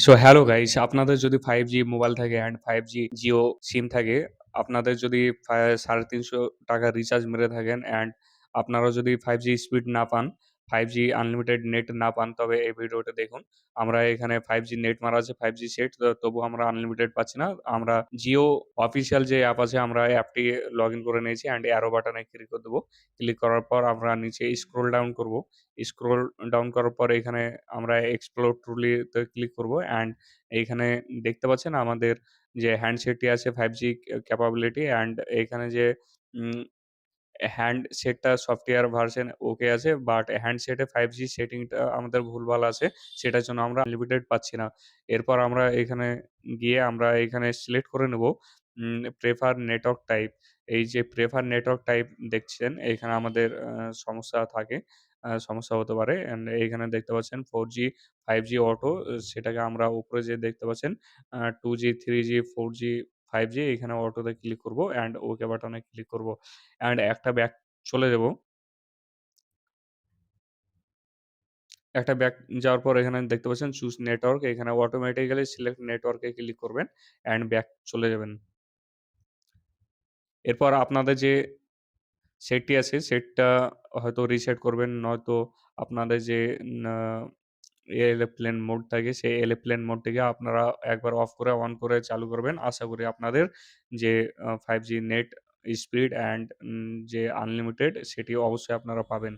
So hello guys, আপনাদের যদি 5G mobile থাকে অ্যান্ড 5G জিও সিম থাকে, আপনাদের যদি ৳৩৫০ রিচার্জ মেরে থাকেন অ্যান্ড আপনারা যদি 5G স্পিড না পান, 5G আনলিমিটেড নেট না পান, তবে এই ভিডিওটা দেখুন। আমরা এখানে 5G নেট মারা আছে, 5G সেট, তবুও আমরা আনলিমিটেড পাচ্ছি না। আমরা জিও অফিসিয়াল যে অ্যাপ আছে, আমরা অ্যাপটি লগইন করে নিয়েছি অ্যান্ড অ্যারো বাটনে ক্লিক করে দেবো। ক্লিক করার পর আমরা নিচে স্ক্রল ডাউন করব। স্ক্রল ডাউন করার পরে এখানে আমরা এক্সপ্লোর ট্রুলি তে ক্লিক করব অ্যান্ড এইখানে দেখতে পাচ্ছেন আমাদের যে হ্যান্ডসেটটি আছে 5G ক্যাপাবিলিটি অ্যান্ড এখানে যে উম হ্যান্ডসেটটা সফটওয়্যার ভার্সন ওকে আছে, বাট হ্যান্ডসেটে 5G সেটিংটা আমাদের ভুলভাল আছে। সেটার জন্য আমরা আনলিমিটেড পাচ্ছি না। এরপর আমরা এখানে গিয়ে আমরা এখানে সিলেক্ট করে নেব প্রেফার নেটওয়ার্ক টাইপ। এই যে প্রেফার নেটওয়ার্ক টাইপ দেখছেন, এখানে আমাদের সমস্যা থাকে, সমস্যা হতে পারে। অ্যান্ড এইখানে দেখতে পাচ্ছেন 4G, 5G অটো, সেটাকে আমরা উপরে যে দেখতে পাচ্ছেন 2G, 3G, 4G, 5G, এখানে অটোতে ক্লিক করব অ্যান্ড ওকে বাটনে ক্লিক করব। অ্যান্ড একটা ব্যাক চলে যাব। একটা ব্যাক যাওয়ার পর এখানে দেখতে পাচ্ছেন চুজ নেটওয়ার্ক, এখানে অটোমেটিক্যালি সিলেক্ট নেটওয়ার্কে ক্লিক করবেন অ্যান্ড ব্যাক চলে যাবেন। এরপর আপনাদের যে সেটটি আছে, সেটটা হয়তো রিসেট করবেন, নয়তো আপনাদের যে না এরোপ্লেন মোড থাকে, সেই এরোপ্লেন মোডটিকে আপনারা একবার অফ করে অন করে চালু করবেন। আশা করি আপনাদের যে 5G নেট স্পিড অ্যান্ড যে আনলিমিটেড, সেটি অবশ্যই আপনারা পাবেন।